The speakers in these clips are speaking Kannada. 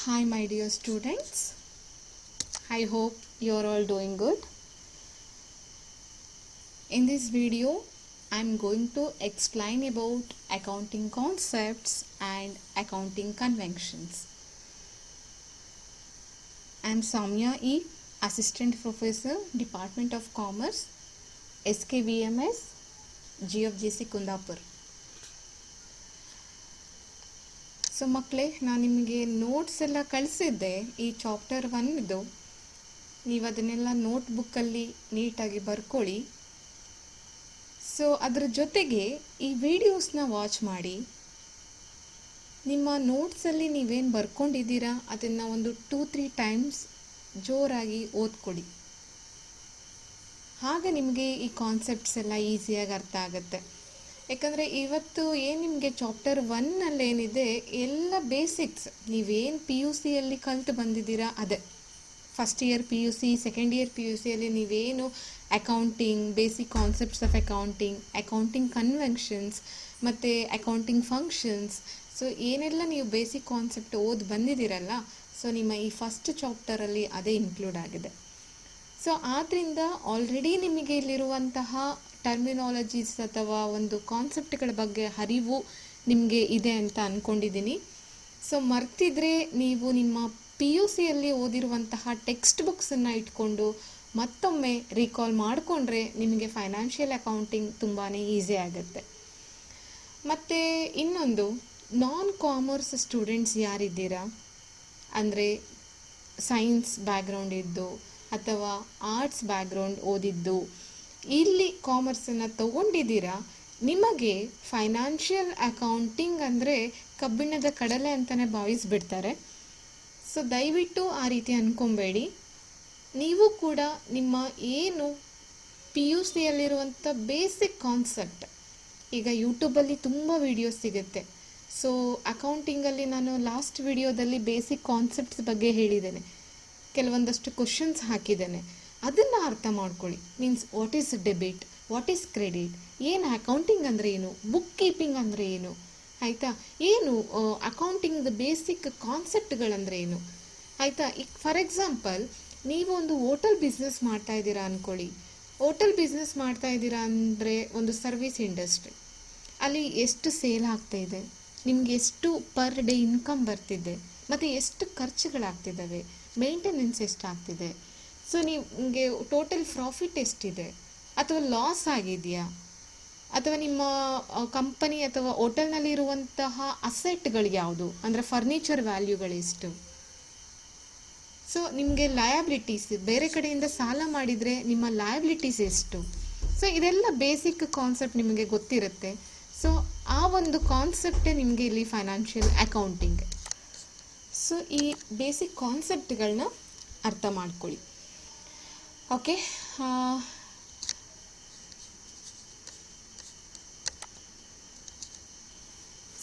Hi, my dear students. I hope you're all doing good. In this video, I'm going to explain about accounting concepts and accounting conventions. I'm Soumya E, Assistant Professor, Department of Commerce, SKVMS, GFGC Kundapur. So ಮಕ್ಕಳೇ, ನಾನು ನಿಮಗೆ ನೋಟ್ಸ್ ಎಲ್ಲ ಕಳಿಸಿದ್ದೆ ಈ ಚಾಪ್ಟರ್ 1 ನೀವು ಅದನ್ನೆಲ್ಲ ನೋಟ್ಬುಕ್ಕಲ್ಲಿ ನೀಟಾಗಿ ಬರ್ಕೊಳ್ಳಿ. ಸೊ ಅದರ ಜೊತೆಗೆ ಈ ವಿಡಿಯೋಸ್ನ ವಾಚ್ ಮಾಡಿ ನಿಮ್ಮ ನೋಟ್ಸಲ್ಲಿ ನೀವೇನು ಬರ್ಕೊಂಡಿದ್ದೀರಾ ಅದನ್ನು ಒಂದು 2-3 ಟೈಮ್ಸ್ ಜೋರಾಗಿ ಓದ್ಕೊಡಿ. ಆಗ ನಿಮಗೆ ಈ ಕಾನ್ಸೆಪ್ಟ್ಸ್ ಎಲ್ಲ ಈಸಿಯಾಗಿ ಅರ್ಥ ಆಗುತ್ತೆ. ಯಾಕಂದರೆ ಇವತ್ತು ಏನು ನಿಮಗೆ ಚಾಪ್ಟರ್ 1 ಏನಿದೆ ಎಲ್ಲ ಬೇಸಿಕ್ಸ್ ನೀವೇನು PUCಯಲ್ಲಿ ಕಲಿತು ಬಂದಿದ್ದೀರಾ ಅದೇ. First year PUC, second year PUCಯಲ್ಲಿ ನೀವೇನು accounting, basic concepts of accounting conventions ಮತ್ತು ಅಕೌಂಟಿಂಗ್ ಫಂಕ್ಷನ್ಸ್, ಸೊ ಏನೆಲ್ಲ ನೀವು ಬೇಸಿಕ್ ಕಾನ್ಸೆಪ್ಟ್ ಓದಿ ಬಂದಿದ್ದೀರಲ್ಲ, ಸೊ ನಿಮ್ಮ ಈ ಫಸ್ಟ್ ಚಾಪ್ಟರಲ್ಲಿ ಅದೇ ಇನ್ಕ್ಲೂಡ್ ಆಗಿದೆ. ಸೊ ಆದ್ದರಿಂದ ಆಲ್ರೆಡಿ ನಿಮಗೆ ಇಲ್ಲಿರುವಂತಹ ಟರ್ಮಿನಾಲಜೀಸ್ ಅಥವಾ ಒಂದು ಕಾನ್ಸೆಪ್ಟ್ಗಳ ಬಗ್ಗೆ ಅರಿವು ನಿಮಗೆ ಇದೆ ಅಂತ ಅಂದ್ಕೊಂಡಿದ್ದೀನಿ. ಸೊ ಮರ್ತಿದ್ರೆ ನೀವು ನಿಮ್ಮ PUCಯಲ್ಲಿ ಓದಿರುವಂತಹ ಟೆಕ್ಸ್ಟ್ ಬುಕ್ಸನ್ನು ಇಟ್ಕೊಂಡು ಮತ್ತೊಮ್ಮೆ ರೀಕಾಲ್ ಮಾಡಿಕೊಂಡ್ರೆ ನಿಮಗೆ ಫೈನಾನ್ಷಿಯಲ್ ಅಕೌಂಟಿಂಗ್ ತುಂಬಾ ಈಸಿ ಆಗುತ್ತೆ. ಮತ್ತು ಇನ್ನೊಂದು, ನಾನ್ ಕಾಮರ್ಸ್ ಸ್ಟೂಡೆಂಟ್ಸ್ ಯಾರಿದ್ದೀರಾ ಅಂದರೆ ಸೈನ್ಸ್ ಬ್ಯಾಕ್ಗ್ರೌಂಡ್ ಇದ್ದು ಅಥವಾ ಆರ್ಟ್ಸ್ ಬ್ಯಾಕ್ಗ್ರೌಂಡ್ ಓದಿದ್ದು ಇಲ್ಲಿ ಕಾಮರ್ಸನ್ನು ತಗೊಂಡಿದ್ದೀರಾ, ನಿಮಗೆ ಫೈನಾನ್ಷಿಯಲ್ ಅಕೌಂಟಿಂಗ್ ಅಂದರೆ ಕಬ್ಬಿಣದ ಕಡಲೆ ಅಂತಲೇ ಭಾವಿಸ್ಬಿಡ್ತಾರೆ. ಸೊ ದಯವಿಟ್ಟು ಆ ರೀತಿ ಅಂದ್ಕೊಬೇಡಿ. ನೀವು ಕೂಡ ನಿಮ್ಮ ಏನು PUCಯಲ್ಲಿರುವಂಥ ಬೇಸಿಕ್ ಕಾನ್ಸೆಪ್ಟ್, ಈಗ ಯೂಟ್ಯೂಬಲ್ಲಿ ತುಂಬ ವಿಡಿಯೋಸ್ ಸಿಗುತ್ತೆ. ಸೊ ಅಕೌಂಟಿಂಗಲ್ಲಿ ನಾನು ಲಾಸ್ಟ್ ವಿಡಿಯೋದಲ್ಲಿ ಬೇಸಿಕ್ ಕಾನ್ಸೆಪ್ಟ್ಸ್ ಬಗ್ಗೆ ಹೇಳಿದ್ದೇನೆ, ಕೆಲವೊಂದಷ್ಟು ಕ್ವಶನ್ಸ್ ಹಾಕಿದ್ದೇನೆ, ಅದನ್ನು ಅರ್ಥ ಮಾಡ್ಕೊಳ್ಳಿ. Means what is debit, what is credit, ಏನು ಅಕೌಂಟಿಂಗ್ ಅಂದರೆ ಏನು, ಬುಕ್ ಕೀಪಿಂಗ್ ಅಂದರೆ ಏನು, ಆಯಿತಾ, ಏನು ಅಕೌಂಟಿಂಗ್ದ ಬೇಸಿಕ್ ಕಾನ್ಸೆಪ್ಟ್ಗಳಂದರೆ ಏನು, ಆಯಿತಾ. ಈಗ ಫಾರ್ ಎಕ್ಸಾಂಪಲ್ ನೀವು ಒಂದು ಹೋಟೆಲ್ ಬಿಸ್ನೆಸ್ ಮಾಡ್ತಾ ಇದ್ದೀರಾ ಅಂದ್ಕೊಳ್ಳಿ. ಹೋಟೆಲ್ ಬಿಸ್ನೆಸ್ ಮಾಡ್ತಾ ಇದ್ದೀರಾ ಅಂದರೆ ಒಂದು ಸರ್ವಿಸ್ ಇಂಡಸ್ಟ್ರಿ, ಅಲ್ಲಿ ಎಷ್ಟು ಸೇಲ್ ಆಗ್ತಾ ಇದೆ, ನಿಮಗೆ ಎಷ್ಟು ಪರ್ ಡೇ ಇನ್ಕಮ್ ಬರ್ತಿದೆ, ಮತ್ತು ಎಷ್ಟು ಖರ್ಚುಗಳಾಗ್ತಿದ್ದಾವೆ, ಮೇಂಟೆನೆನ್ಸ್ ಎಷ್ಟಾಗ್ತಿದೆ, ಸೊ ನಿಮಗೆ ಟೋಟಲ್ ಪ್ರಾಫಿಟ್ ಎಷ್ಟಿದೆ ಅಥವಾ ಲಾಸ್ ಆಗಿದೆಯಾ, ಅಥವಾ ನಿಮ್ಮ ಕಂಪನಿ ಅಥವಾ ಹೋಟೆಲ್ನಲ್ಲಿರುವಂತಹ ಅಸೆಟ್ಗಳು ಯಾವುದು ಅಂದರೆ ಫರ್ನಿಚರ್ ವ್ಯಾಲ್ಯೂಗಳೆಷ್ಟು, ಸೊ ನಿಮಗೆ ಲಯಬಿಲಿಟೀಸ್, ಬೇರೆ ಕಡೆಯಿಂದ ಸಾಲ ಮಾಡಿದರೆ ನಿಮ್ಮ ಲಯಬಿಲಿಟೀಸ್ ಎಷ್ಟು, ಸೊ ಇದೆಲ್ಲ ಬೇಸಿಕ್ ಕಾನ್ಸೆಪ್ಟ್ ನಿಮಗೆ ಗೊತ್ತಿರುತ್ತೆ. ಸೊ ಆ ಒಂದು ಕಾನ್ಸೆಪ್ಟೇ ನಿಮಗೆ ಇಲ್ಲಿ ಫೈನಾನ್ಷಿಯಲ್ ಅಕೌಂಟಿಂಗ್. ಸೊ ಈ ಬೇಸಿಕ್ ಕಾನ್ಸೆಪ್ಟ್ಗಳನ್ನ ಅರ್ಥ ಮಾಡ್ಕೊಳ್ಳಿ. ಓಕೆ,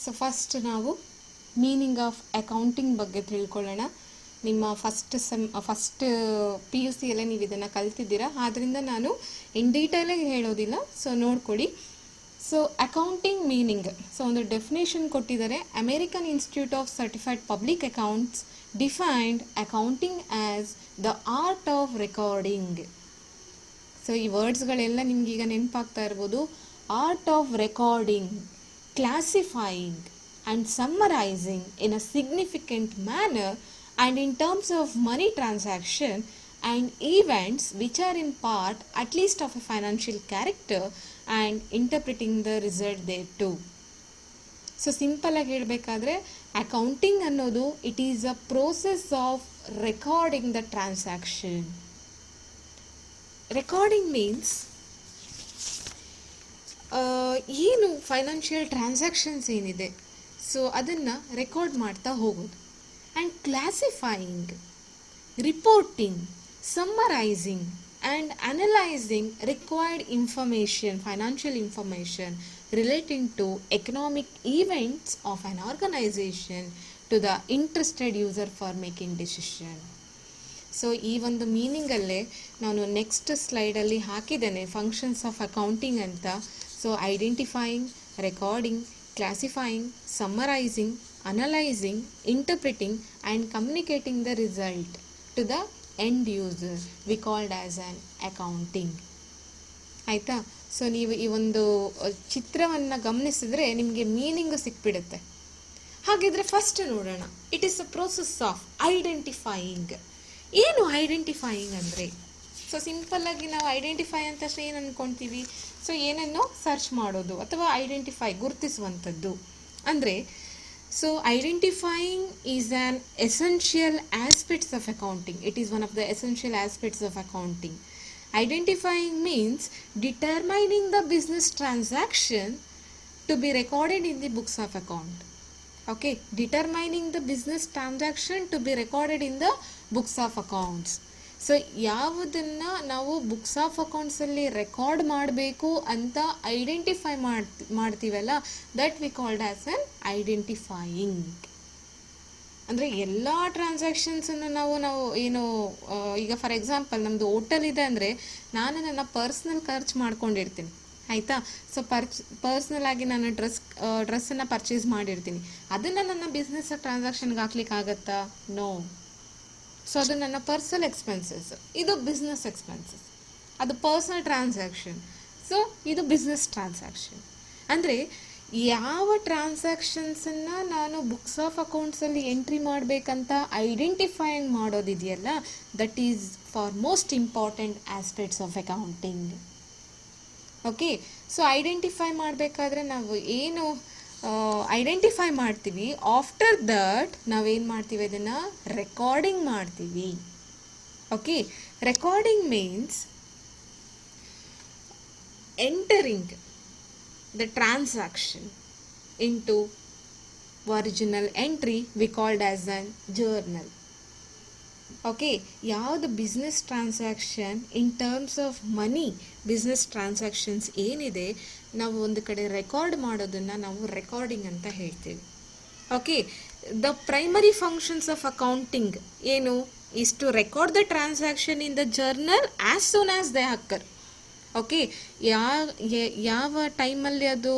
ಸೊ ಫಸ್ಟ್ ನಾವು ಮೀನಿಂಗ್ ಆಫ್ ಅಕೌಂಟಿಂಗ್ ಬಗ್ಗೆ ತಿಳ್ಕೊಳ್ಳೋಣ. ನಿಮ್ಮ ಫಸ್ಟ್ PUCಯಲ್ಲೇ ನೀವು ಇದನ್ನು ಕಲ್ತಿದ್ದೀರಾ, ಆದ್ದರಿಂದ ನಾನು ಇನ್ ಡೀಟೇಲಾಗಿ ಹೇಳೋದಿಲ್ಲ, ಸೊ ನೋಡ್ಕೊಳ್ಳಿ. ಸೊ ಅಕೌಂಟಿಂಗ್ ಮೀನಿಂಗ್, ಸೊ ಒಂದು ಡೆಫಿನೇಷನ್ ಕೊಟ್ಟಿದ್ದಾರೆ. American Institute of Certified Public Accounts defined accounting as the art of recording. So ಈ ವರ್ಡ್ಸ್ಗಳೆಲ್ಲ ನಿಮ್ಗೆ ಈಗ ನೆನಪಾಗ್ತಾ ಇರ್ಬೋದು. Art of recording, classifying and summarising in a significant manner and in terms of money transaction and events which are in part at least of a financial character and interpreting the result thereof. So ಸಿಂಪಲಾಗಿ ಹೇಳಬೇಕಾದ್ರೆ ಅಕೌಂಟಿಂಗ್ ಅನ್ನೋದು it is a process of recording the transaction. Recording means ಏನು ಫೈನಾನ್ಷಿಯಲ್ ಟ್ರಾನ್ಸಾಕ್ಷನ್ಸ್ ಏನಿದೆ ಸೊ ಅದನ್ನು ರೆಕಾರ್ಡ್ ಮಾಡ್ತಾ ಹೋಗೋದು. And classifying, reporting, summarising and analyzing required information, financial information relating to economic events of an organization to the interested user for making decision. So ಈ ಒಂದು ಮೀನಿಂಗಲ್ಲೇ ನಾನು ನೆಕ್ಸ್ಟ್ ಸ್ಲೈಡಲ್ಲಿ ಹಾಕಿದ್ದೇನೆ ಫಂಕ್ಷನ್ಸ್ ಆಫ್ ಅಕೌಂಟಿಂಗ್ ಅಂತ. So identifying, recording, classifying, summarising analyzing, interpreting and communicating the result to the end user. We called as an accounting. ಆಯಿತಾ? ಸೊ ನೀವು ಈ ಒಂದು ಚಿತ್ರವನ್ನು ಗಮನಿಸಿದ್ರೆ ನಿಮಗೆ ಮೀನಿಂಗು ಸಿಕ್ಬಿಡುತ್ತೆ. ಹಾಗಿದ್ರೆ ಫಸ್ಟ್ ನೋಡೋಣ, it is a process of identifying. ಏನು ಐಡೆಂಟಿಫೈಯಿಂಗ್ ಅಂದರೆ? ಸೊ ಸಿಂಪಲ್ಲಾಗಿ ನಾವು ಐಡೆಂಟಿಫೈ ಅಂತ ತಕ್ಷಣ ಏನು ಅಂದ್ಕೊಳ್ತೀವಿ? ಸೊ ಏನನ್ನು ಸರ್ಚ್ ಮಾಡೋದು ಅಥವಾ ಐಡೆಂಟಿಫೈ ಗುರುತಿಸುವಂಥದ್ದು ಅಂದರೆ. So identifying is an essential aspects of accounting. It is one of the essential aspects of accounting. Identifying means determining the business transaction to be recorded in the books of account. Okay, determining the business transaction to be recorded in the books of accounts. So ಯಾವುದನ್ನು ನಾವು ಬುಕ್ಸ್ ಆಫ್ ಅಕೌಂಟ್ಸಲ್ಲಿ ರೆಕಾರ್ಡ್ ಮಾಡಬೇಕು ಅಂತ ಐಡೆಂಟಿಫೈ ಮಾಡ್ತೀವಲ್ಲ, that we called as on identifying. ಅಂದರೆ ಎಲ್ಲ ಟ್ರಾನ್ಸಾಕ್ಷನ್ಸನ್ನು ನಾವು ಏನು ಈಗ ಫಾರ್ ಎಕ್ಸಾಂಪಲ್ ನಮ್ಮದು ಹೋಟೆಲ್ ಇದೆ ಅಂದರೆ ನಾನು ನನ್ನ ಪರ್ಸ್ನಲ್ ಖರ್ಚು ಮಾಡ್ಕೊಂಡಿರ್ತೀನಿ, ಆಯಿತಾ? ಸೊ ಪರ್ಸ್ನಲ್ ಆಗಿ ನಾನು ಡ್ರೆಸ್ಸನ್ನು ಪರ್ಚೇಸ್ ಮಾಡಿರ್ತೀನಿ. ಅದನ್ನು ನನ್ನ ಬಿಸ್ನೆಸ್ ಟ್ರಾನ್ಸಾಕ್ಷನ್ಗೆ ಹಾಕ್ಲಿಕ್ಕೆ ಆಗುತ್ತಾ? ನೋ. ಸೊ ಅದು ನನ್ನ ಪರ್ಸನಲ್ ಎಕ್ಸ್ಪೆನ್ಸಸ್, ಇದು ಬಿಸ್ನೆಸ್ ಎಕ್ಸ್ಪೆನ್ಸಸ್. ಅದು ಪರ್ಸನಲ್ ಟ್ರಾನ್ಸಾಕ್ಷನ್, ಸೊ ಇದು ಬಿಸ್ನೆಸ್ ಟ್ರಾನ್ಸಾಕ್ಷನ್. ಅಂದರೆ ಯಾವ ಟ್ರಾನ್ಸಾಕ್ಷನ್ಸನ್ನು ನಾನು ಬುಕ್ಸ್ ಆಫ್ ಅಕೌಂಟ್ಸಲ್ಲಿ ಎಂಟ್ರಿ ಮಾಡಬೇಕಂತ ಐಡೆಂಟಿಫೈಯಿಂಗ್ ಮಾಡೋದಿದೆಯಲ್ಲ, that is for most important aspects of accounting. Okay, so identify ಮಾಡಬೇಕಾದ್ರೆ ನಾವು ಏನು ಐಡೆಂಟಿಫೈ ಮಾಡ್ತೀವಿ, ಆಫ್ಟರ್ ದಟ್ ನಾವೇನು ಮಾಡ್ತೀವಿ, ಅದನ್ನು ರೆಕಾರ್ಡಿಂಗ್ ಮಾಡ್ತೀವಿ. Okay, recording means entering the transaction into original entry we called as an journal. Okay, ಯಾವುದು business transaction in terms of money, business transactions ಏನಿದೆ ನಾವು ಒಂದು ಕಡೆ ರೆಕಾರ್ಡ್ ಮಾಡೋದನ್ನು ನಾವು ರೆಕಾರ್ಡಿಂಗ್ ಅಂತ ಹೇಳ್ತೀವಿ. Okay, the primary functions of accounting ಏನು? Is to record the transaction in the journal as soon as they occur. Okay, ಯಾವ ಟೈಮಲ್ಲಿ ಅದು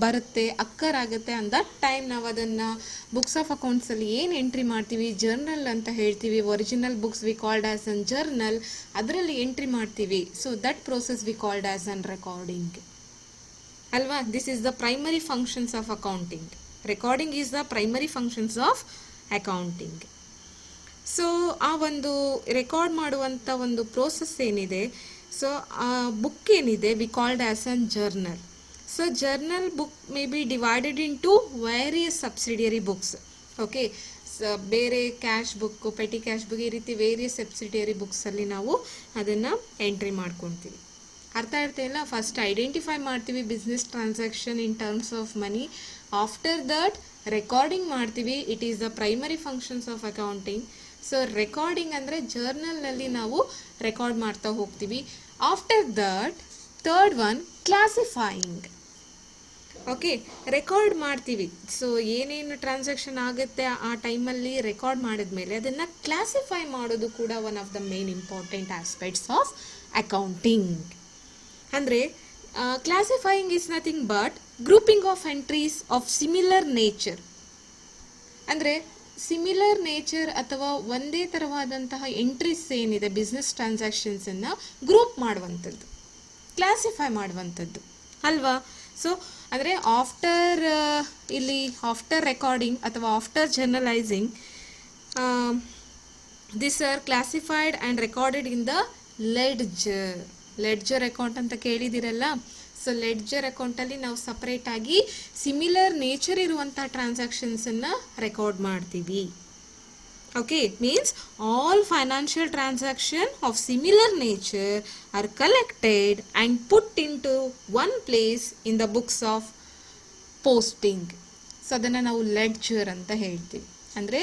ಬರುತ್ತೆ, ಅಕ್ಕರ್ ಆಗುತ್ತೆ, ಅನ್ ದಟ್ ಟೈಮ್ ನಾವು ಅದನ್ನು ಬುಕ್ಸ್ ಆಫ್ ಅಕೌಂಟ್ಸಲ್ಲಿ ಏನು ಎಂಟ್ರಿ ಮಾಡ್ತೀವಿ, ಜರ್ನಲ್ ಅಂತ ಹೇಳ್ತೀವಿ. Original books we called as an journal, ಅದರಲ್ಲಿ ಎಂಟ್ರಿ ಮಾಡ್ತೀವಿ. So that process we called as an recording ಅಲ್ವಾ? This is the primary functions of accounting. Recording is the primary functions of accounting. So ಆ ಒಂದು ರೆಕಾರ್ಡ್ ಮಾಡುವಂಥ ಒಂದು ಪ್ರೋಸೆಸ್ ಏನಿದೆ, ಸೊ ಆ ಬುಕ್ ಏನಿದೆ we called as an journal. So journal book may be divided into various subsidiary books. Okay, ಬೇರೆ cash book, petty cash book, ಈ ರೀತಿ ವೇರಿಯಸ್ ಸಬ್ಸಿಡಿಯರಿ ಬುಕ್ಸಲ್ಲಿ ನಾವು ಅದನ್ನು ಎಂಟ್ರಿ ಮಾಡ್ಕೊತೀವಿ. ಅರ್ಥ ಇರ್ತಿಲ್ಲ? ಫಸ್ಟ್ ಐಡೆಂಟಿಫೈ ಮಾಡ್ತೀವಿ business transaction in terms of money. After that recording ಮಾಡ್ತೀವಿ. It is the primary functions of accounting. So recording ಅಂದರೆ ಜರ್ನಲ್ನಲ್ಲಿ ನಾವು ರೆಕಾರ್ಡ್ ಮಾಡ್ತಾ ಹೋಗ್ತೀವಿ. After that third one classifying. Okay, record ಮಾಡ್ತೀವಿ. ಸೊ ಏನೇನು ಟ್ರಾನ್ಸಾಕ್ಷನ್ ಆಗುತ್ತೆ ಆ ಟೈಮಲ್ಲಿ ರೆಕಾರ್ಡ್ ಮಾಡಿದ್ಮೇಲೆ ಅದನ್ನು ಕ್ಲಾಸಿಫೈ ಮಾಡೋದು ಕೂಡ one of the main important aspects of accounting. ಅಂದರೆ classifying is nothing but grouping of entries of similar nature. ಅಂದರೆ ಸಿಮಿಲರ್ ನೇಚರ್ ಅಥವಾ ಒಂದೇ ಥರವಾದಂತಹ ಎಂಟ್ರೀಸ್ ಏನಿದೆ ಬಿಸ್ನೆಸ್ ಟ್ರಾನ್ಸಾಕ್ಷನ್ಸನ್ನು ಗ್ರೂಪ್ ಮಾಡುವಂಥದ್ದು, ಕ್ಲಾಸಿಫೈ ಮಾಡುವಂಥದ್ದು ಅಲ್ವಾ? ಸೊ ಅಂದರೆ ಆಫ್ಟರ್ ರೆಕಾರ್ಡಿಂಗ್ ಅಥವಾ after journalising this are classified and recorded in the ledger account ಅಂತ ಕೇಳಿದಿರಲ್ಲ. ಸೊ ಲೆಡ್ಜರ್ ಅಕೌಂಟಲ್ಲಿ ನಾವು ಸಪ್ರೇಟಾಗಿ ಸಿಮಿಲರ್ ನೇಚರ್ ಇರುವಂಥ ಟ್ರಾನ್ಸಾಕ್ಷನ್ಸನ್ನು ರೆಕಾರ್ಡ್ ಮಾಡ್ತೀವಿ. Okay, means all financial transaction of similar nature are collected and put into one place in the books of posting. So ಅದನ್ನು ನಾವು ಲೆಡ್ಜರ್ ಅಂತ ಹೇಳ್ತೀವಿ. ಅಂದರೆ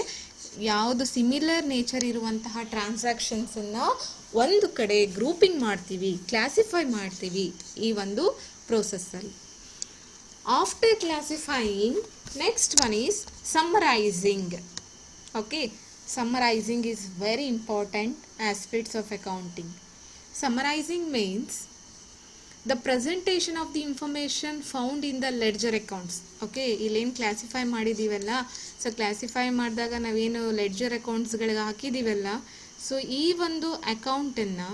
ಯಾವುದು ಸಿಮಿಲರ್ ನೇಚರ್ ಇರುವಂತಹ ಟ್ರಾನ್ಸಾಕ್ಷನ್ಸನ್ನು ಒಂದು ಕಡೆ ಗ್ರೂಪಿಂಗ್ ಮಾಡ್ತೀವಿ, ಕ್ಲಾಸಿಫೈ ಮಾಡ್ತೀವಿ ಈ ಒಂದು ಪ್ರೋಸೆಸ್ಸಲ್ಲಿ. After classifying next one is summarising. Okay, summarizing is very important aspects of accounting. Summarizing means the presentation of the information found in the ledger accounts. Okay, ಇಲ್ಲೇನು ಕ್ಲಾಸಿಫೈ ಮಾಡಿದ್ದೀವಲ್ಲ, ಸೊ ಕ್ಲಾಸಿಫೈ ಮಾಡಿದಾಗ ನಾವೇನು ಲೆಡ್ಜರ್ ಅಕೌಂಟ್ಸ್ಗಳಿಗೆ ಹಾಕಿದ್ದೀವಲ್ಲ, ಸೊ ಈ ಒಂದು ಅಕೌಂಟನ್ನು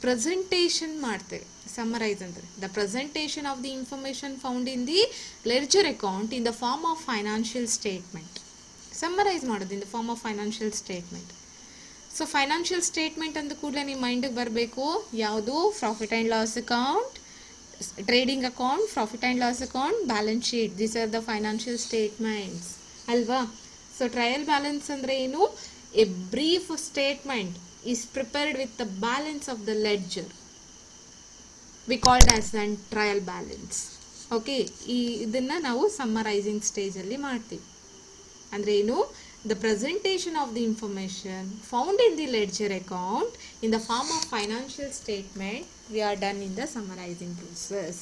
ಪ್ರೆಸೆಂಟೇಷನ್ ಮಾಡ್ತೇವೆ. ಸಮ್ಮರೈಸ್ ಅಂದರೆ the presentation of the information found in the ledger account in the form of financial statement. Summarise ಮಾಡೋದು in the form of financial statement. So financial statement ಅಂದ ಕೂಡಲೇ ನಿಮ್ಮ ಮೈಂಡಿಗೆ ಬರಬೇಕು ಯಾವುದು? Profit and loss account, trading account, profit and loss account, balance sheet. These are the financial statements ಅಲ್ವಾ? ಸೊ ಟ್ರಯಲ್ ಬ್ಯಾಲೆನ್ಸ್ ಅಂದರೆ ಏನು? A brief statement is prepared with the balance of the ledger. We called as on trial balance. Okay, ಇದನ್ನು ನಾವು ಸಮ್ಮರೈಸಿಂಗ್ ಸ್ಟೇಜಲ್ಲಿ ಮಾಡ್ತೀವಿ. ಅಂದರೆ ಏನು? The presentation of the information found in the ledger account in the form of financial statement, we are done in the summarizing process.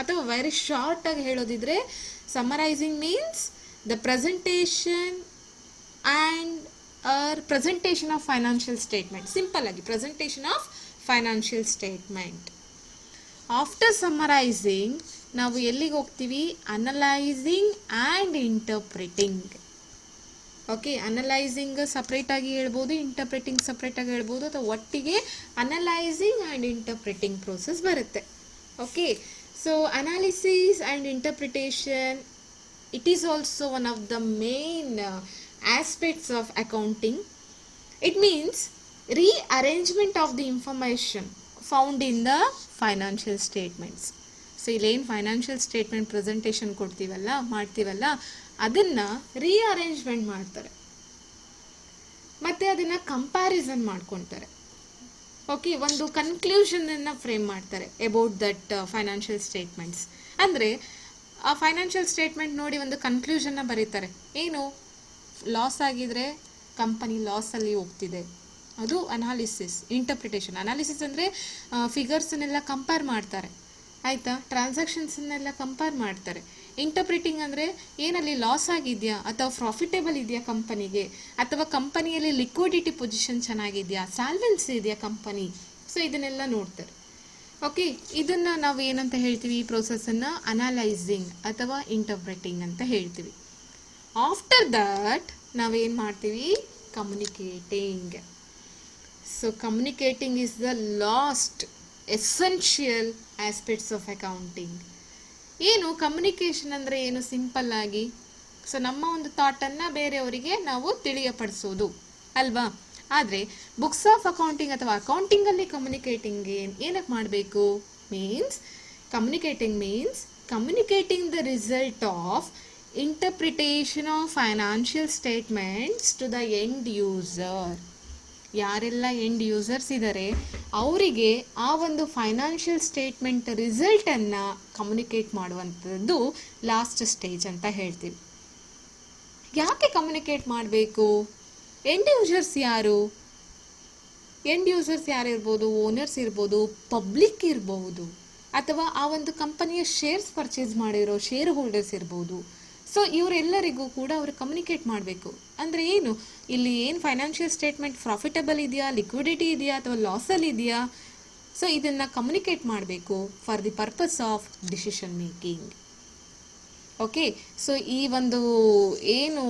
ಅಥವಾ ವೆರಿ ಶಾರ್ಟ್ ಆಗಿ ಹೇಳೋದಿದ್ರೆ, summarizing means the presentation and presentation of financial statement. Simple ಆಗಿ presentation of financial statement. After summarising ನಾವು ಎಲ್ಲಿಗೆ ಹೋಗ್ತೀವಿ? Analysing and interpreting. Okay, analysing ಸಪ್ರೇಟಾಗಿ ಹೇಳ್ಬೋದು, ಇಂಟರ್ಪ್ರಿಟಿಂಗ್ ಸಪ್ರೇಟಾಗಿ ಹೇಳ್ಬೋದು, ಅಥವಾ ಒಟ್ಟಿಗೆ ಅನಲೈಸಿಂಗ್ ಆ್ಯಂಡ್ ಇಂಟರ್ಪ್ರಿಟಿಂಗ್ ಪ್ರೋಸೆಸ್ ಬರುತ್ತೆ. Okay, so analysis and interpretation, it is also one of the main aspects of accounting. It means rearrangement of the information found in the financial statements. So ಇಲ್ಲೇನು ಫೈನಾನ್ಷಿಯಲ್ ಸ್ಟೇಟ್ಮೆಂಟ್ ಪ್ರೆಸೆಂಟೇಷನ್ ಮಾಡ್ತೀವಲ್ಲ, ಅದನ್ನು ರೀಅರೇಂಜ್ಮೆಂಟ್ ಮಾಡ್ತಾರೆ ಮತ್ತು ಅದನ್ನು ಕಂಪ್ಯಾರಿಸನ್ ಮಾಡ್ಕೊತಾರೆ. ಓಕೆ, ಒಂದು ಕನ್ಕ್ಲೂಷನನ್ನು ಫ್ರೇಮ್ ಮಾಡ್ತಾರೆ ಅಬೌಟ್ ದಟ್ ಫೈನಾನ್ಷಿಯಲ್ ಸ್ಟೇಟ್ಮೆಂಟ್ಸ್. ಅಂದರೆ ಆ ಫೈನಾನ್ಷಿಯಲ್ ಸ್ಟೇಟ್ಮೆಂಟ್ ನೋಡಿ ಒಂದು ಕನ್ಕ್ಲೂಷನ್ನ ಬರೀತಾರೆ. ಏನು? ಲಾಸ್ ಆಗಿದ್ರೆ ಕಂಪನಿ ಲಾಸಲ್ಲಿ ಹೋಗ್ತಿದೆ, ಅದು ಅನಾಲಿಸಿಸ್. ಇಂಟರ್ಪ್ರಿಟೇಷನ್, ಅನಾಲಿಸಿಸ್ ಅಂದರೆ ಫಿಗರ್ಸನ್ನೆಲ್ಲ ಕಂಪೇರ್ ಮಾಡ್ತಾರೆ, ಆಯಿತಾ? ಟ್ರಾನ್ಸಾಕ್ಷನ್ಸನ್ನೆಲ್ಲ ಕಂಪೇರ್ ಮಾಡ್ತಾರೆ. ಇಂಟರ್ಪ್ರಿಟಿಂಗ್ ಅಂದರೆ ಏನಲ್ಲಿ ಲಾಸ್ ಆಗಿದೆಯಾ ಅಥವಾ ಪ್ರಾಫಿಟೇಬಲ್ ಇದೆಯಾ ಕಂಪನಿಗೆ, ಅಥವಾ ಕಂಪನಿಯಲ್ಲಿ ಲಿಕ್ವಿಡಿಟಿ ಪೊಸಿಷನ್ ಚೆನ್ನಾಗಿದೆಯಾ, ಸಾಲ್ವೆನ್ಸಿ ಇದೆಯಾ ಕಂಪನಿ. ಸೊ ಇದನ್ನೆಲ್ಲ ನೋಡ್ತಾರೆ. ಓಕೆ, ಇದನ್ನು ನಾವು ಏನಂತ ಹೇಳ್ತೀವಿ? ಈ ಪ್ರೋಸೆಸ್ಸನ್ನು ಅನಲೈಸಿಂಗ್ ಅಥವಾ ಇಂಟರ್ಪ್ರಿಟಿಂಗ್ ಅಂತ ಹೇಳ್ತೀವಿ. ಆಫ್ಟರ್ ದಟ್ ನಾವೇನು ಮಾಡ್ತೀವಿ? Communicating. So communicating is the last essential aspects of accounting. ಏನು ಕಮ್ಯುನಿಕೇಷನ್ ಅಂದರೆ ಏನು? ಸಿಂಪಲ್ ಆಗಿ ಸೊ ನಮ್ಮ ಒಂದು ಥಾಟನ್ನು ಬೇರೆಯವರಿಗೆ ನಾವು ತಿಳಿಯಪಡಿಸೋದು ಅಲ್ವಾ? ಆದರೆ ಬುಕ್ಸ್ ಆಫ್ ಅಕೌಂಟಿಂಗ್ ಅಥವಾ ಅಕೌಂಟಿಂಗಲ್ಲಿ ಕಮ್ಯುನಿಕೇಟಿಂಗ್ ಏನಕ್ಕೆ ಮಾಡಬೇಕು? Communicating the result of interpretation of financial statements to the end user. ಯಾರೆಲ್ಲ ಎಂಡ್ ಯೂಸರ್ಸ್ ಇದ್ದಾರೆ ಅವರಿಗೆ ಆ ಒಂದು ಫೈನಾನ್ಷಿಯಲ್ ಸ್ಟೇಟ್ಮೆಂಟ್ ರಿಸಲ್ಟನ್ನು ಕಮ್ಯುನಿಕೇಟ್ ಮಾಡುವಂಥದ್ದು ಲಾಸ್ಟ್ ಸ್ಟೇಜ್ ಅಂತ ಹೇಳ್ತೀವಿ. ಯಾಕೆ ಕಮ್ಯುನಿಕೇಟ್ ಮಾಡಬೇಕು? ಎಂಡ್ ಯೂಸರ್ಸ್ ಯಾರು? ಎಂಡ್ ಯೂಸರ್ಸ್ ಯಾರು ಇರ್ಬೋದು? ಓನರ್ಸ್ ಇರ್ಬೋದು, ಪಬ್ಲಿಕ್ ಇರ್ಬೋದು, ಅಥವಾ ಆ ಒಂದು ಕಂಪನಿಯ ಶೇರ್ಸ್ ಪರ್ಚೇಸ್ ಮಾಡಿರೋ ಶೇರ್ ಹೋಲ್ಡರ್ಸ್ ಇರ್ಬೋದು. ಸೊ ಇವರೆಲ್ಲರಿಗೂ ಕೂಡ ಅವರು ಕಮ್ಯುನಿಕೇಟ್ ಮಾಡಬೇಕು. ಅಂದರೆ ಏನು? ಇಲ್ಲಿ ಏನು ಫೈನಾನ್ಷಿಯಲ್ ಸ್ಟೇಟ್ಮೆಂಟ್ ಪ್ರಾಫಿಟಬಲ್ ಇದೆಯಾ, ಲಿಕ್ವಿಡಿಟಿ ಇದೆಯಾ, ಅಥವಾ ಲಾಸಲ್ಲಿ ಇದೆಯಾ? ಸೊ ಇದನ್ನು ಕಮ್ಯುನಿಕೇಟ್ ಮಾಡಬೇಕು for the purpose of decision making. Okay, so ಈ ಒಂದು ಏನು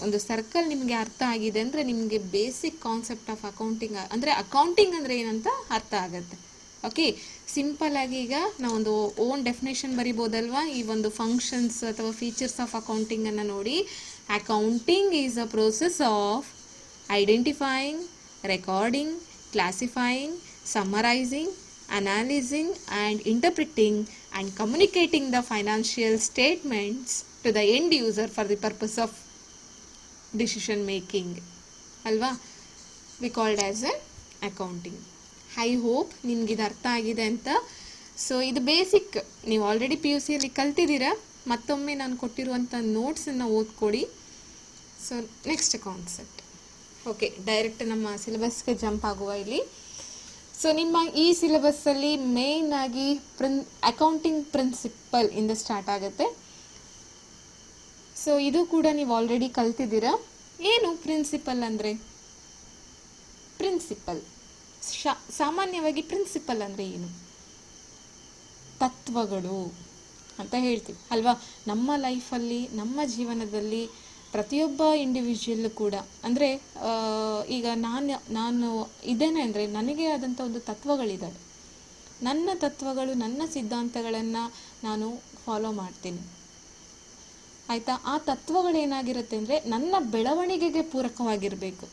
ಒಂದು ಸರ್ಕಲ್ ನಿಮಗೆ ಅರ್ಥ ಆಗಿದೆ ಅಂದರೆ ನಿಮಗೆ ಬೇಸಿಕ್ ಕಾನ್ಸೆಪ್ಟ್ ಆಫ್ ಅಕೌಂಟಿಂಗ್ ಅಂದರೆ ಅಕೌಂಟಿಂಗ್ ಅಂದರೆ ಏನಂತ ಅರ್ಥ ಆಗುತ್ತೆ. ಓಕೆ, ಸಿಂಪಲ್ ಆಗಿ ಈಗ ನಾವೊಂದು ಓನ್ ಡೆಫಿನೇಷನ್ ಬರಿಬೋದಲ್ವಾ? ಈ ಒಂದು ಫಂಕ್ಷನ್ಸ್ ಅಥವಾ ಫೀಚರ್ಸ್ ಆಫ್ ಅಕೌಂಟಿಂಗನ್ನು ನೋಡಿ. Accounting is a process of identifying, recording, classifying, summarising, analysing and interpreting and communicating the financial statements to the end user for the purpose of decision making ಅಲ್ವಾ? We called as a accounting. I hope ನಿಮ್ಗಿದು ಅರ್ಥ ಆಗಿದೆ ಅಂತ. ಸೊ ಇದು ಬೇಸಿಕ್, ನೀವು ಆಲ್ರೆಡಿ PUCಯಲ್ಲಿ ಕಲ್ತಿದ್ದೀರಾ. ಮತ್ತೊಮ್ಮೆ ನಾನು ಕೊಟ್ಟಿರುವಂಥ ನೋಟ್ಸನ್ನು ಓದ್ಕೊಡಿ. So next concept. Okay, direct ನಮ್ಮ ಸಿಲೆಬಸ್ಗೆ ಜಂಪ್ ಆಗುವ ಇಲ್ಲಿ. ಸೊ ನಿಮ್ಮ ಈ ಸಿಲೆಬಸ್ಸಲ್ಲಿ ಮೇಯ್ನ್ ಆಗಿ ಅಕೌಂಟಿಂಗ್ ಪ್ರಿನ್ಸಿಪಲ್ ಇಂದ ಸ್ಟಾರ್ಟ್ ಆಗುತ್ತೆ. ಸೊ ಇದು ಕೂಡ ನೀವು ಆಲ್ರೆಡಿ ಕಲ್ತಿದ್ದೀರಾ. ಏನು ಪ್ರಿನ್ಸಿಪಲ್ ಅಂದರೆ? ಸಾಮಾನ್ಯವಾಗಿ ಪ್ರಿನ್ಸಿಪಲ್ ಅಂದರೆ ಏನು? ತತ್ವಗಳು ಅಂತ ಹೇಳ್ತೀವಿ ಅಲ್ವಾ. ನಮ್ಮ ಲೈಫಲ್ಲಿ, ನಮ್ಮ ಜೀವನದಲ್ಲಿ ಪ್ರತಿಯೊಬ್ಬ ಇಂಡಿವಿಜುವಲ್ ಕೂಡ ಅಂದರೆ ಈಗ ನಾನು ಇದ್ದೇನೆ ಅಂದರೆ ನನಗೆ ಆದಂಥ ಒಂದು ತತ್ವಗಳಿದ್ದಾವೆ. ನನ್ನ ತತ್ವಗಳು, ನನ್ನ ಸಿದ್ಧಾಂತಗಳನ್ನು ನಾನು ಫಾಲೋ ಮಾಡ್ತೀನಿ, ಆಯಿತಾ. ಆ ತತ್ವಗಳೇನಾಗಿರುತ್ತೆ ಅಂದರೆ ನನ್ನ ಬೆಳವಣಿಗೆಗೆ ಪೂರಕವಾಗಿರಬೇಕು.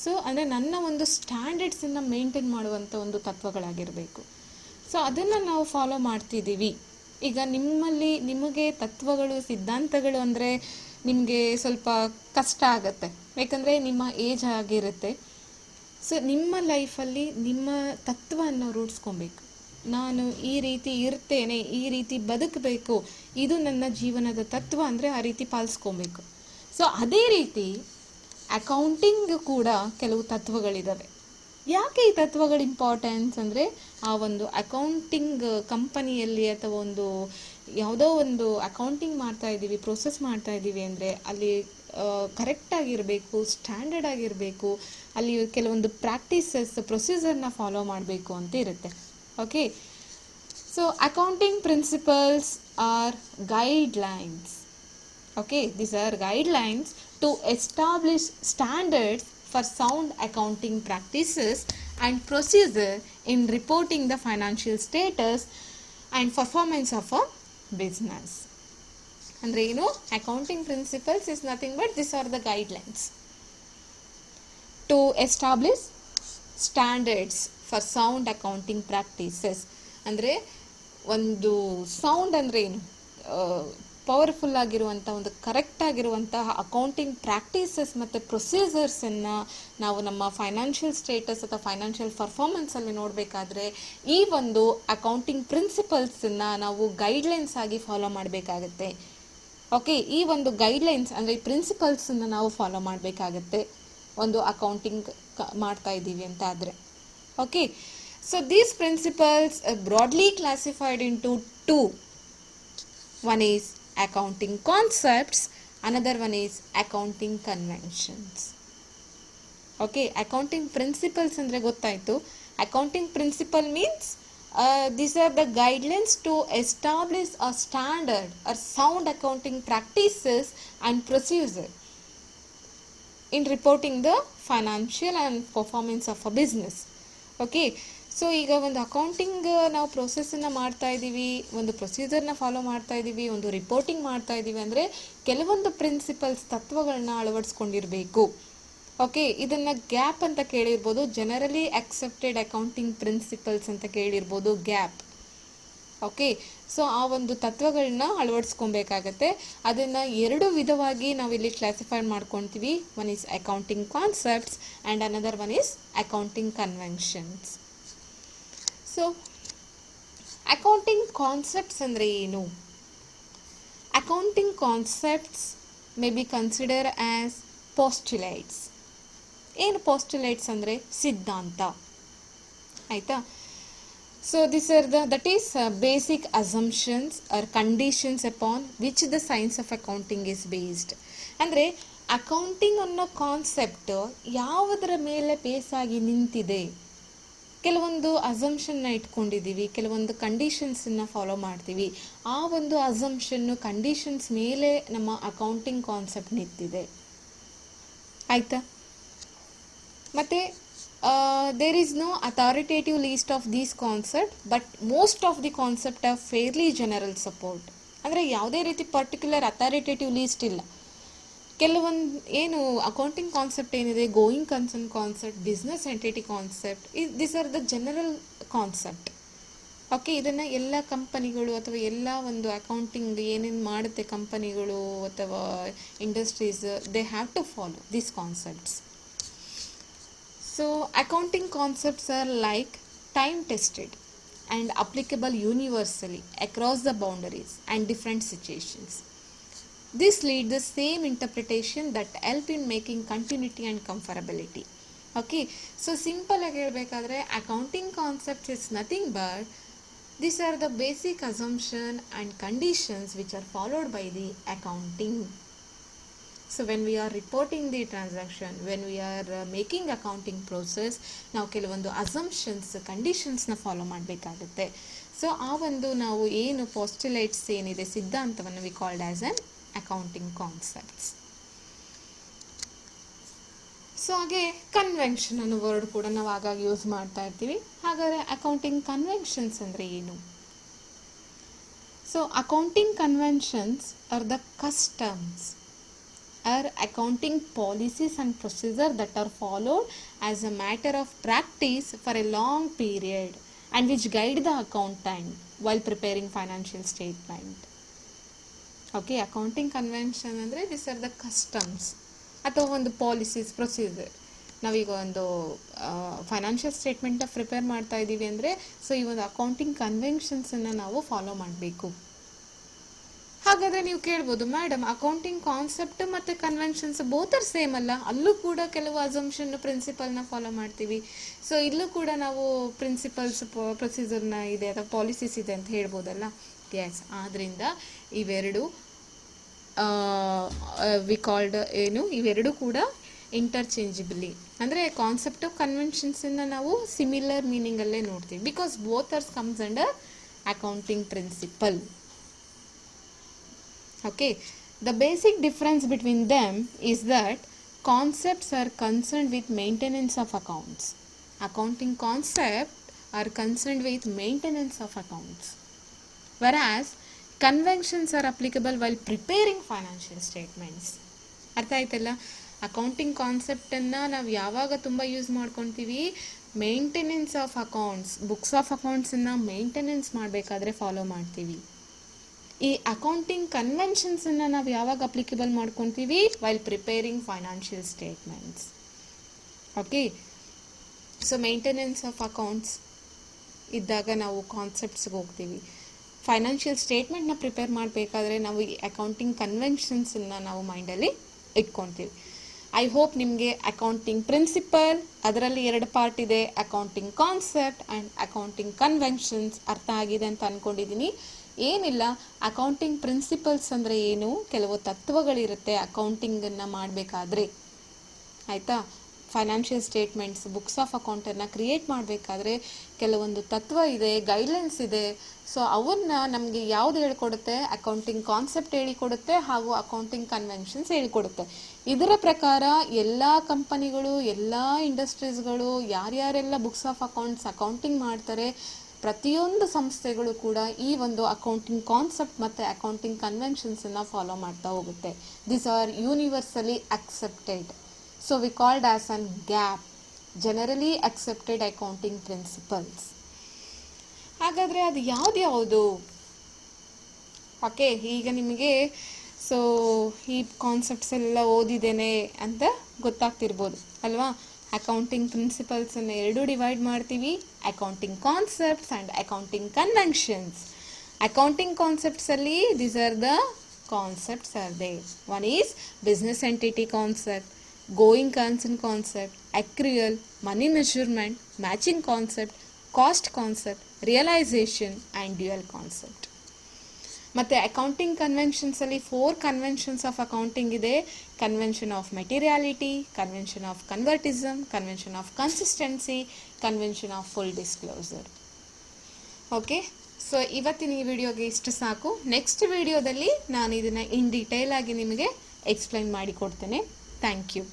ಸೊ ಅಂದರೆ ನನ್ನ ಒಂದು ಸ್ಟ್ಯಾಂಡರ್ಡ್ಸನ್ನು ಮೇಂಟೈನ್ ಮಾಡುವಂಥ ಒಂದು ತತ್ವಗಳಾಗಿರಬೇಕು. ಸೊ ಅದನ್ನು ನಾವು ಫಾಲೋ ಮಾಡ್ತಿದ್ದೀವಿ. ಈಗ ನಿಮಗೆ ತತ್ವಗಳು, ಸಿದ್ಧಾಂತಗಳು ಅಂದರೆ ನಿಮಗೆ ಸ್ವಲ್ಪ ಕಷ್ಟ ಆಗುತ್ತೆ, ಯಾಕಂದರೆ ನಿಮ್ಮ ಏಜ್ ಆಗಿರುತ್ತೆ. ಸೊ ನಿಮ್ಮ ಲೈಫಲ್ಲಿ ನಿಮ್ಮ ತತ್ವವನ್ನು ರೂಢಿಸ್ಕೊಬೇಕು. ನಾನು ಈ ರೀತಿ ಇರ್ತೇನೆ, ಈ ರೀತಿ ಬದುಕಬೇಕು, ಇದು ನನ್ನ ಜೀವನದ ತತ್ವ ಅಂದರೆ ಆ ರೀತಿ ಪಾಲಿಸ್ಕೊಬೇಕು. ಸೊ ಅದೇ ರೀತಿ ಅಕೌಂಟಿಂಗ್ ಕೂಡ ಕೆಲವು ತತ್ವಗಳಿದ್ದಾವೆ. ಯಾಕೆ ಈ ತತ್ವಗಳು ಇಂಪಾರ್ಟೆನ್ಸ್ ಅಂದರೆ, ಆ ಒಂದು ಅಕೌಂಟಿಂಗ್ ಕಂಪನಿಯಲ್ಲಿ ಅಥವಾ ಯಾವುದೋ ಒಂದು ಅಕೌಂಟಿಂಗ್ ಮಾಡ್ತಾ ಇದ್ದೀವಿ, ಪ್ರೊಸೆಸ್ ಮಾಡ್ತಾ ಇದ್ದೀವಿ ಅಂದರೆ ಅಲ್ಲಿ ಕರೆಕ್ಟಾಗಿರಬೇಕು, ಸ್ಟ್ಯಾಂಡರ್ಡ್ ಆಗಿರಬೇಕು, ಅಲ್ಲಿ ಕೆಲವೊಂದು ಪ್ರಾಕ್ಟೀಸಸ್, ಪ್ರೊಸೀಜರ್ನ ಫಾಲೋ ಮಾಡಬೇಕು ಅಂತ ಇರುತ್ತೆ. Okay, so accounting principles are guidelines. Okay, these are guidelines to establish standards for sound accounting practices and procedure in reporting the financial status and performance of a business. Andre accounting principles is nothing but these are the guidelines to establish standards for sound accounting practices. Andre ಒಂದು ಸೌಂಡ್ ಅಂದರೆ ಏನು, ಪವರ್ಫುಲ್ ಆಗಿರುವಂಥ ಒಂದು ಕರೆಕ್ಟ್ ಆಗಿರುವಂತಹ ಅಕೌಂಟಿಂಗ್ ಪ್ರಾಕ್ಟೀಸಸ್ ಮತ್ತು ಪ್ರೊಸೀಜರ್ಸನ್ನು ನಾವು ನಮ್ಮ ಫೈನಾನ್ಷಿಯಲ್ ಸ್ಟೇಟಸ್ ಅಥವಾ ಫೈನಾನ್ಷಿಯಲ್ ಪರ್ಫಾರ್ಮೆನ್ಸಲ್ಲಿ ನೋಡಬೇಕಾದ್ರೆ ಈ ಒಂದು ಅಕೌಂಟಿಂಗ್ ಪ್ರಿನ್ಸಿಪಲ್ಸನ್ನು ನಾವು ಗೈಡ್ಲೈನ್ಸ್ ಆಗಿ ಫಾಲೋ ಮಾಡಬೇಕಾಗತ್ತೆ. ಓಕೆ, ಈ ಒಂದು ಗೈಡ್ಲೈನ್ಸ್ ಅಂದರೆ ಈ ಪ್ರಿನ್ಸಿಪಲ್ಸನ್ನು ನಾವು ಫಾಲೋ ಮಾಡಬೇಕಾಗತ್ತೆ ಒಂದು ಅಕೌಂಟಿಂಗ್ ಮಾಡ್ತಾ ಇದ್ದೀವಿ ಅಂತ ಆದರೆ. Okay, so these principles broadly classified into two. One is accounting concepts, another one is accounting conventions. Okay, accounting principles andre gottaytu. Accounting principle means these are the guidelines to establish a standard or sound accounting practices and procedure in reporting the financial and performance of a business. Okay, so ಈಗ ಒಂದು ಅಕೌಂಟಿಂಗ್ ನಾವು ಪ್ರೊಸೆಸನ್ನು ಮಾಡ್ತಾ ಇದ್ದೀವಿ, ಒಂದು ಪ್ರೊಸೀಜರ್ನ ಫಾಲೋ ಮಾಡ್ತಾ ಇದ್ದೀವಿ, ಒಂದು ರಿಪೋರ್ಟಿಂಗ್ ಮಾಡ್ತಾ ಇದ್ದೀವಿ ಅಂದರೆ ಕೆಲವೊಂದು ಪ್ರಿನ್ಸಿಪಲ್ಸ್, ತತ್ವಗಳನ್ನ ಅಳವಡಿಸ್ಕೊಂಡಿರಬೇಕು. ಓಕೆ, ಇದನ್ನು ಗ್ಯಾಪ್ ಅಂತ ಕೇಳಿರ್ಬೋದು, ಜನರಲಿ ಅಕ್ಸೆಪ್ಟೆಡ್ ಅಕೌಂಟಿಂಗ್ ಪ್ರಿನ್ಸಿಪಲ್ಸ್ ಅಂತ ಕೇಳಿರ್ಬೋದು, ಗ್ಯಾಪ್. ಓಕೆ, ಸೊ ಆ ಒಂದು ತತ್ವಗಳನ್ನ ಅಳವಡಿಸ್ಕೊಬೇಕಾಗತ್ತೆ. ಅದನ್ನು ಎರಡು ವಿಧವಾಗಿ ನಾವಿಲ್ಲಿ ಕ್ಲಾಸಿಫೈ ಮಾಡ್ಕೊತೀವಿ. One is accounting concepts and another one is accounting conventions. So accounting concepts ಅಂದರೆ ಏನು? Accounting concepts may be consider as postulates. ಏನು ಪೋಸ್ಟುಲೇಟ್ಸ್ ಅಂದರೆ ಸಿದ್ಧಾಂತ, ಆಯಿತಾ. So that is basic assumptions or conditions upon which the science of accounting is based. ಅಂದರೆ ಅಕೌಂಟಿಂಗ್ ಅನ್ನೋ ಕಾನ್ಸೆಪ್ಟ್ ಯಾವುದರ ಮೇಲೆ ಬೇಸಾಗಿ ನಿಂತಿದೆ, ಕೆಲವೊಂದು ಅಸಂಪ್ಷನ್ನ ಇಟ್ಕೊಂಡಿದ್ದೀವಿ, ಕೆಲವೊಂದು ಕಂಡೀಷನ್ಸನ್ನು ಫಾಲೋ ಮಾಡ್ತೀವಿ. ಆ ಒಂದು ಅಸಂಪ್ಷನ್ನು, ಕಂಡೀಷನ್ಸ್ ಮೇಲೆ ನಮ್ಮ ಅಕೌಂಟಿಂಗ್ ಕಾನ್ಸೆಪ್ಟ್ ನಿಂತಿದೆ, ಆಯಿತಾ. ಮತ್ತು there is no authoritative list of these concept, but most of the concept are fairly general support. ಅಂದರೆ ಯಾವುದೇ ರೀತಿ ಪರ್ಟಿಕ್ಯುಲರ್ ಅಥಾರಿಟೇಟಿವ್ ಲೀಸ್ಟ್ ಇಲ್ಲ. ಕೆಲವೊಂದು ಏನು ಅಕೌಂಟಿಂಗ್ ಕಾನ್ಸೆಪ್ಟ್ ಏನಿದೆ, going concern concept, business entity concept, this are the general concept. Okay, ಇದನ್ನು ಎಲ್ಲ ಕಂಪನಿಗಳು ಅಥವಾ ಎಲ್ಲ ಒಂದು ಅಕೌಂಟಿಂಗ್ ಏನೇನು ಮಾಡುತ್ತೆ ಕಂಪನಿಗಳು ಅಥವಾ industries, they have to follow these concepts. So accounting concepts are like time tested and applicable universally across the boundaries and different situations. This leads the same interpretation that help in making continuity and comparability. Okay, so simple ಆಗಿ ಹೇಳಬೇಕಾದ್ರೆ accounting concepts is nothing but these are the basic assumption and conditions which are followed by the accounting. So when we are reporting the transaction, when we are making accounting process, ನಾವು ಕೆಲವೊಂದು assumptions, conditions ನ ಫಾಲೋ ಮಾಡಬೇಕಾಗುತ್ತೆ. ಸೊ ಆ ಒಂದು ನಾವು ಏನು ಪಾಸ್ಟುಲೇಟ್ಸ್ ಏನಿದೆ ಸಿದ್ಧಾಂತವನ್ನು we called as an accounting concepts. So ಹಾಗೆ ಕನ್ವೆನ್ಷನ್ ಅನ್ನೋ ವರ್ಡ್ ಕೂಡ ನಾವು ಆಗಾಗ ಯೂಸ್ ಮಾಡ್ತಾ ಇರ್ತೀವಿ. ಹಾಗಾದರೆ ಅಕೌಂಟಿಂಗ್ ಕನ್ವೆನ್ಷನ್ಸ್ ಅಂದರೆ ಏನು? So accounting conventions are the customs are accounting policies and procedures that are followed as a matter of practice for a long period and which guide the accountant while preparing financial statement. Okay, accounting convention ಅಂದರೆ these are the customs ಅಥವಾ ಒಂದು ಪಾಲಿಸೀಸ್ ಪ್ರೊಸೀಜರ್. ನಾವೀಗ ಒಂದು ಫೈನಾನ್ಷಿಯಲ್ ಸ್ಟೇಟ್ಮೆಂಟ್ನ ಪ್ರಿಪೇರ್ ಮಾಡ್ತಾ ಇದ್ದೀವಿ ಅಂದರೆ ಸೊ ಈ ಒಂದು ಅಕೌಂಟಿಂಗ್ ಕನ್ವೆನ್ಷನ್ಸನ್ನು ನಾವು ಫಾಲೋ ಮಾಡಬೇಕು. ಹಾಗಾದರೆ ನೀವು ಕೇಳ್ಬೋದು, ಮೇಡಮ್ ಅಕೌಂಟಿಂಗ್ ಕಾನ್ಸೆಪ್ಟ್ ಮತ್ತು ಕನ್ವೆನ್ಷನ್ಸ್ ಬೋತ್ ಆರ್ ಸೇಮ್ ಅಲ್ಲ, ಅಲ್ಲೂ ಕೂಡ ಕೆಲವು ಅಸಂಪ್ಷನ್ ಪ್ರಿನ್ಸಿಪಲ್ನ ಫಾಲೋ ಮಾಡ್ತೀವಿ. ಸೊ ಇಲ್ಲೂ ಕೂಡ ನಾವು ಪ್ರಿನ್ಸಿಪಲ್ಸ್ ಪ್ರೊಸೀಜರ್ನ ಇದೆ ಅಥವಾ ಪಾಲಿಸೀಸ್ ಇದೆ ಅಂತ ಹೇಳ್ಬೋದಲ್ಲ. ಎಸ್, ಆದ್ದರಿಂದ ಇವೆರಡು ವಿ ಕಾಲ್ಡ್ ಇವೆರಡು ಕೂಡ ಇಂಟರ್ಚೇಂಜಬಲಿ ಅಂದರೆ ಕಾನ್ಸೆಪ್ಟ್ ಆಫ್ ಕನ್ವೆನ್ಷನ್ಸನ್ನು ನಾವು ಸಿಮಿಲರ್ ಮೀನಿಂಗಲ್ಲೇ ನೋಡ್ತೀವಿ. Because both are comes under accounting principle. Okay, the basic difference between them is that concepts are concerned with maintenance of accounts. Accounting concepts are concerned with maintenance of accounts, whereas conventions are applicable while preparing financial statements. ಅರ್ಥ ಆಯ್ತಲ್ಲ? ಅಕೌಂಟಿಂಗ್ ಕಾನ್ಸೆಪ್ಟನ್ನು ನಾವು ಯಾವಾಗ ತುಂಬ ಯೂಸ್ ಮಾಡ್ಕೊತೀವಿ? Maintenance of accounts, books of ಅಕೌಂಟ್ಸನ್ನು ಮೇಂಟೆನೆನ್ಸ್ ಮಾಡಬೇಕಾದ್ರೆ ಫಾಲೋ ಮಾಡ್ತೀವಿ. ಈ ಅಕೌಂಟಿಂಗ್ ಕನ್ವೆನ್ಷನ್ಸನ್ನು ನಾವು ಯಾವಾಗ ಅಪ್ಲಿಕೇಬಲ್ ಮಾಡ್ಕೊತೀವಿ? While preparing financial statements. Okay, so maintenance of accounts ಇದ್ದಾಗ ನಾವು ಕಾನ್ಸೆಪ್ಟ್ಸ್ಗೆ ಹೋಗ್ತೀವಿ. ಫೈನಾನ್ಷಿಯಲ್ ಸ್ಟೇಟ್ಮೆಂಟ್ನ ಪ್ರಿಪೇರ್ ಮಾಡಬೇಕಾದ್ರೆ ನಾವು ಈ ಅಕೌಂಟಿಂಗ್ ಕನ್ವೆನ್ಷನ್ಸನ್ನು ನಾವು ಮೈಂಡಲ್ಲಿ ಇಟ್ಕೊತೀವಿ. ಐ ಹೋಪ್ ನಿಮಗೆ ಅಕೌಂಟಿಂಗ್ ಪ್ರಿನ್ಸಿಪಲ್, ಅದರಲ್ಲಿ 2 ಪಾರ್ಟ್ ಇದೆ, accounting concept and accounting conventions ಅರ್ಥ ಆಗಿದೆ ಅಂತ ಅಂದ್ಕೊಂಡಿದ್ದೀನಿ. ಏನಿಲ್ಲ, ಅಕೌಂಟಿಂಗ್ ಪ್ರಿನ್ಸಿಪಲ್ಸ್ ಅಂದರೆ ಏನು, ಕೆಲವು ತತ್ವಗಳಿರುತ್ತೆ ಅಕೌಂಟಿಂಗನ್ನು ಮಾಡಬೇಕಾದ್ರೆ. ಆಯಿತಾ? ಫೈನಾನ್ಷಿಯಲ್ ಸ್ಟೇಟ್ಮೆಂಟ್ಸ್, ಬುಕ್ಸ್ ಆಫ್ ಅಕೌಂಟನ್ನು ಕ್ರಿಯೇಟ್ ಮಾಡಬೇಕಾದ್ರೆ ಕೆಲವೊಂದು ತತ್ವ ಇದೆ, ಗೈಡ್ಲೈನ್ಸ್ ಇದೆ. ಸೊ ಅವನ್ನ ನಮಗೆ ಯಾವುದು ಹೇಳ್ಕೊಡುತ್ತೆ? ಅಕೌಂಟಿಂಗ್ ಕಾನ್ಸೆಪ್ಟ್ ಹೇಳಿಕೊಡುತ್ತೆ ಹಾಗೂ ಅಕೌಂಟಿಂಗ್ ಕನ್ವೆನ್ಷನ್ಸ್ ಹೇಳಿಕೊಡುತ್ತೆ. ಇದರ ಪ್ರಕಾರ ಎಲ್ಲ ಕಂಪನಿಗಳು, ಎಲ್ಲ ಇಂಡಸ್ಟ್ರೀಸ್ಗಳು, ಯಾರ್ಯಾರೆಲ್ಲ ಬುಕ್ಸ್ ಆಫ್ ಅಕೌಂಟಿಂಗ್ ಮಾಡ್ತಾರೆ, ಪ್ರತಿಯೊಂದು ಸಂಸ್ಥೆಗಳು ಕೂಡ ಈ ಒಂದು ಅಕೌಂಟಿಂಗ್ ಕಾನ್ಸೆಪ್ಟ್ ಮತ್ತು ಅಕೌಂಟಿಂಗ್ ಕನ್ವೆನ್ಷನ್ಸನ್ನು ಫಾಲೋ ಮಾಡ್ತಾ ಹೋಗುತ್ತೆ. These are universally accepted. So we called as an gap, generally accepted accounting principles. ಹಾಗಾದರೆ ಅದು ಯಾವುದು? ಓಕೆ, ಈಗ ನಿಮಗೆ ಸೊ ಈ ಕಾನ್ಸೆಪ್ಟ್ಸ್ ಎಲ್ಲ ಓದಿದ್ದೇನೆ ಅಂತ ಗೊತ್ತಾಗ್ತಿರ್ಬೋದು ಅಲ್ವಾ? ಅಕೌಂಟಿಂಗ್ ಪ್ರಿನ್ಸಿಪಲ್ಸನ್ನು 2 ಡಿವೈಡ್ ಮಾಡ್ತೀವಿ, accounting concepts and accounting conventions. Accounting ಕಾನ್ಸೆಪ್ಟ್ಸಲ್ಲಿ these are the concepts are there. One is business entity concept, going concern concept, accrual, money measurement, matching concept, cost concept, realisation and dual concept. ಮತ್ತು ಅಕೌಂಟಿಂಗ್ ಕನ್ವೆನ್ಷನ್ಸಲ್ಲಿ 4 ಕನ್ವೆನ್ಷನ್ಸ್ ಆಫ್ ಅಕೌಂಟಿಂಗ್ ಇದೆ. Convention of materiality, convention of conservatism, convention of consistency, convention of full disclosure. Okay, so ಇವತ್ತಿನ ಈ ವಿಡಿಯೋಗೆ ಇಷ್ಟು ಸಾಕು. ನೆಕ್ಸ್ಟ್ ವಿಡಿಯೋದಲ್ಲಿ ನಾನು ಇದನ್ನು ಇನ್ ಡೀಟೇಲ್ ಆಗಿ ನಿಮಗೆ ಎಕ್ಸ್ಪ್ಲೈನ್ ಮಾಡಿ ಕೊಡ್ತೇನೆ. Thank you.